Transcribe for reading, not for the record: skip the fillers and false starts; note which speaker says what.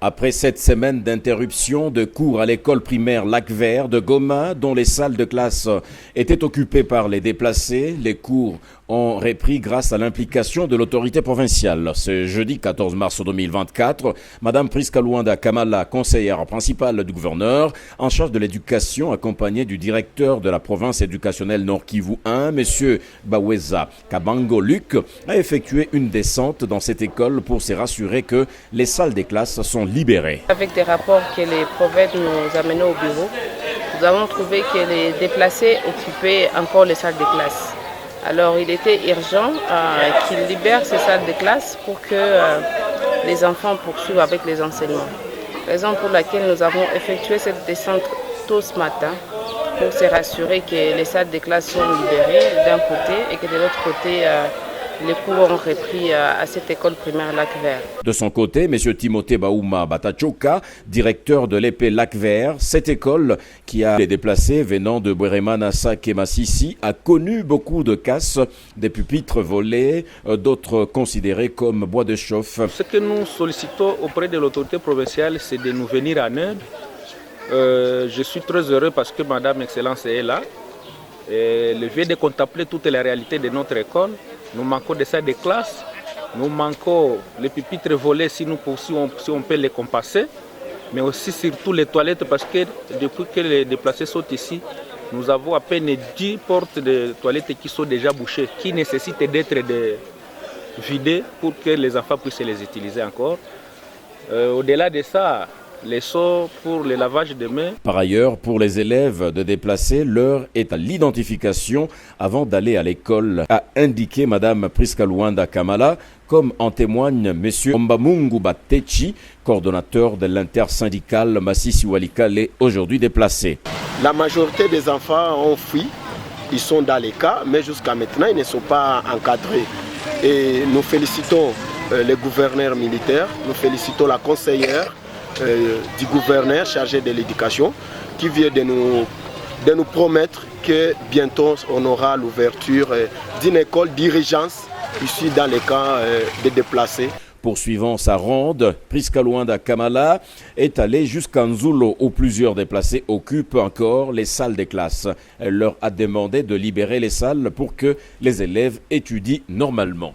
Speaker 1: Après 7 semaines d'interruption de cours à l'école primaire Lac-Vert de Goma, dont les salles de classe étaient occupées par les déplacés, les cours ont repris grâce à l'implication de l'autorité provinciale. Ce jeudi 14 mars 2024, Madame Priska Luanda Kamala, conseillère principale du gouverneur, en charge de l'éducation, accompagnée du directeur de la province éducationnelle Nord Kivu 1, Monsieur Baweza Kabango Luc, a effectué une descente dans cette école pour se rassurer que les salles des classes sont libérées.
Speaker 2: Avec des rapports que les prophètes nous amenaient au bureau, nous avons trouvé que les déplacés occupaient encore les salles de classe. Alors il était urgent qu'ils libèrent ces salles de classe pour que les enfants poursuivent avec les enseignements. Raison pour laquelle nous avons effectué cette descente tôt ce matin pour se rassurer que les salles de classe sont libérées d'un côté et que de l'autre côté, les cours ont repris à cette école primaire Lac-Vert.
Speaker 1: De son côté, M. Timothée Baouma Batachoka, directeur de l'épée Lac-Vert, cette école qui a les déplacés venant de Bwerema, Sak et Massissi, a connu beaucoup de casses, des pupitres volés, d'autres considérés comme bois de chauffe.
Speaker 3: Ce que nous sollicitons auprès de l'autorité provinciale, c'est de nous venir en aide. Je suis très heureux parce que Madame Excellence est là. Elle vient de contempler toutes les réalités de notre école. Nous manquons de salles de classe, nous manquons les pupitres volés si on peut les compasser, mais aussi surtout les toilettes parce que depuis que les déplacés sont ici, nous avons à peine 10 portes de toilettes qui sont déjà bouchées, qui nécessitent d'être vidées pour que les enfants puissent les utiliser encore. Au-delà de ça, les seaux pour le lavage de mains.
Speaker 1: Par ailleurs, pour les élèves de déplacés, l'heure est à l'identification avant d'aller à l'école, a indiqué Madame Priska Luanda Kamala, comme en témoigne Monsieur Ombamungu Batechi, coordonnateur de l'intersyndicale Massissi Walikale, aujourd'hui déplacé.
Speaker 4: La majorité des enfants ont fui, ils sont dans les cas, mais jusqu'à maintenant, ils ne sont pas encadrés. Et nous félicitons les gouverneurs militaires, nous félicitons la conseillère du gouverneur chargé de l'éducation qui vient de nous promettre que bientôt on aura l'ouverture d'une école d'urgence ici dans les camps des déplacés.
Speaker 1: Poursuivant sa ronde, Priska Luanda Kamala est allée jusqu'à Nzulo où plusieurs déplacés occupent encore les salles des classes. Elle leur a demandé de libérer les salles pour que les élèves étudient normalement.